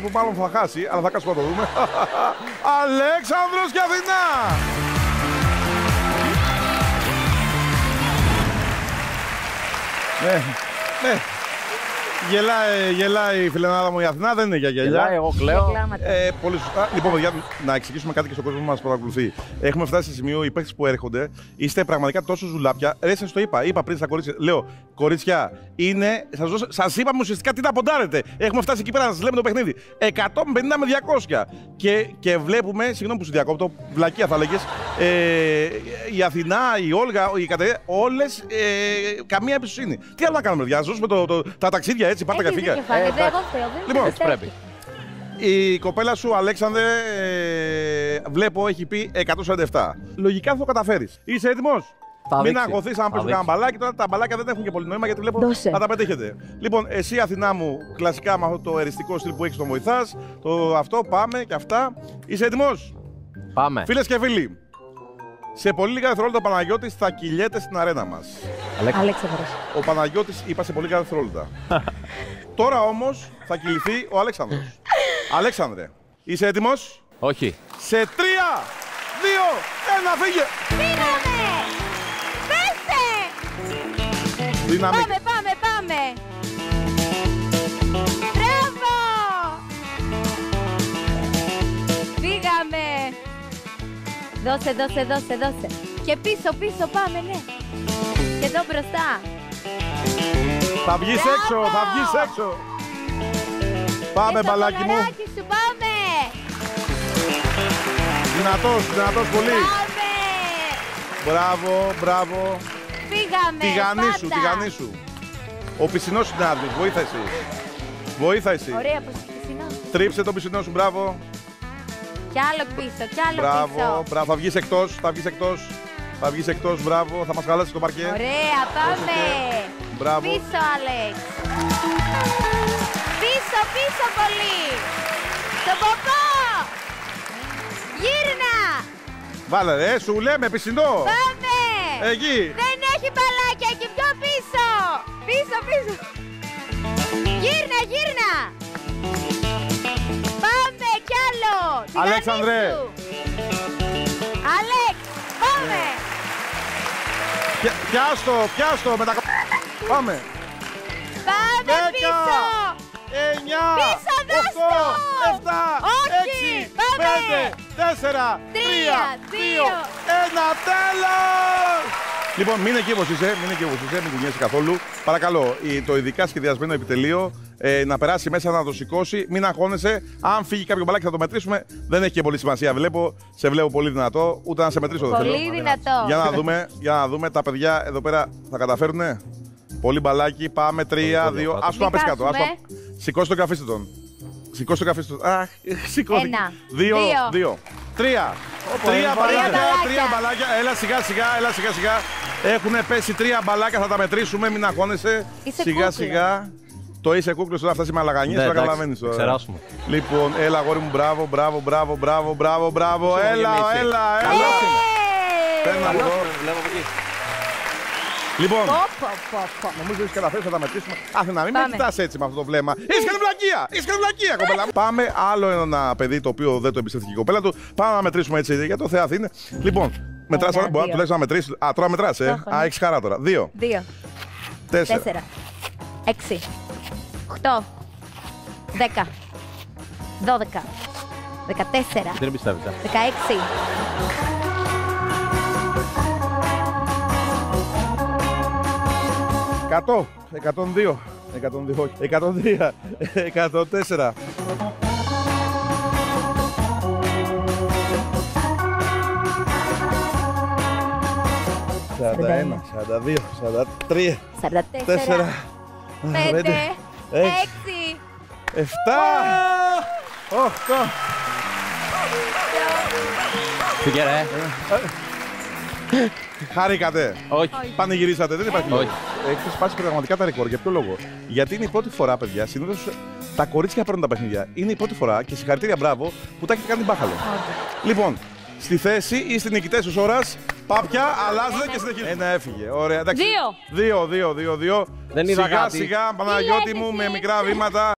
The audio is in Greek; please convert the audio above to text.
Που μάλλον θα χάσει, αλλά θα κάτσουμε να το δούμε. Αλέξανδρος και Αθηνά! Ναι. Γελάει η φιλενάδα μου η Αθηνά, δεν είναι για γελιά. Γελάει, εγώ κλαίω. Πολύ σωστά. Λοιπόν, παιδιά, να εξηγήσουμε κάτι και στον κόσμο που μας παρακολουθεί. Έχουμε φτάσει σε σημείο, οι παίκτες που έρχονται, είστε πραγματικά τόσο ζουλάπια. Ρε, σας το είπα πριν στα κορίτσια. Λέω, κορίτσια, σας είπαμε ουσιαστικά τι να ποντάρετε. Έχουμε φτάσει εκεί πέρα να σας λέμε το παιχνίδι. 150 με 200. Και βλέπουμε, συγγνώμη που σου διακόπτω, βλακεία θα λέγες, η Αθηνά, η Όλγα, η Κατερίνα, όλες καμία εμπιστοσύνη. Τι άλλο να κάνουμε, παιδιά, να ζώσουμε τα ταξίδια έτσι, πάρτε καφίγια. Λοιπόν, έτσι πρέπει. Η κοπέλα σου, Αλέξανδρε, βλέπω έχει πει 147. Λογικά θα το καταφέρεις. Είσαι έτοιμος? Μην αγχωθείς αν παίζουν κανένα μπαλάκι. Τώρα τα μπαλάκια δεν έχουν και πολύ νόημα γιατί βλέπω θα τα πετύχετε. Λοιπόν, εσύ Αθηνά μου, κλασικά με αυτό το εριστικό στυλ που έχεις τον βοηθάς. Αυτό πάμε και αυτά. Είσαι έτοιμος? Πάμε. Φίλες και φίλοι, σε πολύ λίγα δευτερόλεπτα ο Παναγιώτης θα κυλιέται στην αρένα μας. Αλέξανδρος. Ο Παναγιώτης είπα σε πολύ λίγα δευτερόλεπτα. Τώρα όμως θα κυληθεί ο Αλέξανδρος. Αλέξανδρε, είσαι έτοιμος? Όχι. Σε 3, 2, 1, φύγε! Πήγαμε! Πέστε! Δυναμικά. Πάμε! Μπράβο! Πήγαμε! Δώσε. Και πίσω, πάμε, ναι. Και εδώ μπροστά. Θα βγεις έξω. Πάμε, μπαλάκι μου. Σου, πάμε! Δυνατός πολύ. Πάμε! Μπράβο. Πήγαμε! Τηγανίσου. Ο πισινός συνάδελφος, βοήθα εσύ. Ωραία, πως πισινό. Τρίψε το πισινό σου, μπράβο. Κι άλλο πίσω. Μπράβο. Θα βγεις εκτός, μπράβο. Θα μας χαλάσεις το παρκέ. Ωραία, πάμε. Μπράβο. Πίσω, Άλεξ. Πίσω πολύ. Το ποπό. Γύρνα. Βάλε, σου λέμε πισινό. Πάμε. Εκεί. Δεν έχει μπαλάκια εκεί, πιο πίσω. Πίσω. Γύρνα. Πάμε κι άλλο. Αλέξανδρε. Αλέξ, πάμε. Πιάστο με τα Πάμε. Πάμε 10, πίσω. 9, Πίσω, 8, 7, όχι, 6, πάμε. 5, 4, 3, 2, 1, τέλος! Λοιπόν, μην εκεί όπως είσαι, μην κουνιέσαι καθόλου. Παρακαλώ, το ειδικά σχεδιασμένο επιτελείο να περάσει μέσα, να το σηκώσει, μην αγχώνεσαι. Αν φύγει κάποιο μπαλάκι θα το μετρήσουμε. Δεν έχει και πολύ σημασία. Σε βλέπω πολύ δυνατό, ούτε να σε μετρήσω δεν θέλω. Πολύ δυνατό. Για να δούμε, τα παιδιά εδώ πέρα θα καταφέρουνε. Πολύ μπαλάκι, πάμε 3, 2, ας το να πες κάτω. Σηκώστε τον, καθίστε τον. Αχ, σηκώθηκε. 2, 3. 3 μπαλάκια. Έλα σιγά. Έχουνε πέσει 3 μπαλάκια, θα τα μετρήσουμε, μην αγχώνεσαι. Σιγά. Το είσαι κούκλος, τώρα φτάσει με αλαγανίες, τώρα καταλαβαίνεις τώρα. Ξεράσουμε. Λοιπόν, έλα αγόρι μου, μπράβο. Έλα. Παίρνω από εδώ. Λοιπόν, νομίζω ότι καταφέρει να τα μετρήσουμε. Αθηνά, μην με κοιτάς έτσι με αυτό το βλέμμα. Είσαι κάνει βλακεία, κοπέλα μου. Πάμε άλλο ένα παιδί το οποίο δεν το εμπιστεύτηκε η κοπέλα του. Πάμε να μετρήσουμε έτσι για το Θεά Αθήνε. Λοιπόν, μετράς, μπορεί τουλάχιστον να μετρήσεις. Τώρα μετράς, έχεις χαρά τώρα. 2, 4, 6, 8, 10, 12, 14, Δεν πιστεύεις. 16. 100, 102, 103, 104. 41, 42, 43, 44, 5, 6, 7, 8. Φύγε ρε. Χαρήκατε. Όχι. Πανηγυρίσατε, δεν υπάρχει λόγο. Όχι. Έχετε σπάσει πραγματικά τα ρεκόρ. Για ποιο λόγο? Γιατί είναι η πρώτη φορά, παιδιά. Συνήθως τα κορίτσια παίρνουν τα παιχνίδια. Είναι η πρώτη φορά και συγχαρητήρια, μπράβο, που τα έχετε κάνει μπάχαλο. Λοιπόν, στη θέση ή στην νικητές της ώρας, πάπια, αλλάζετε και συνεχίζετε. Ένα έφυγε. Ωραία, εντάξει. 2. Δεν είδα κάτι. Σιγά, Παναγιώτη μου, με μικρά βήματα.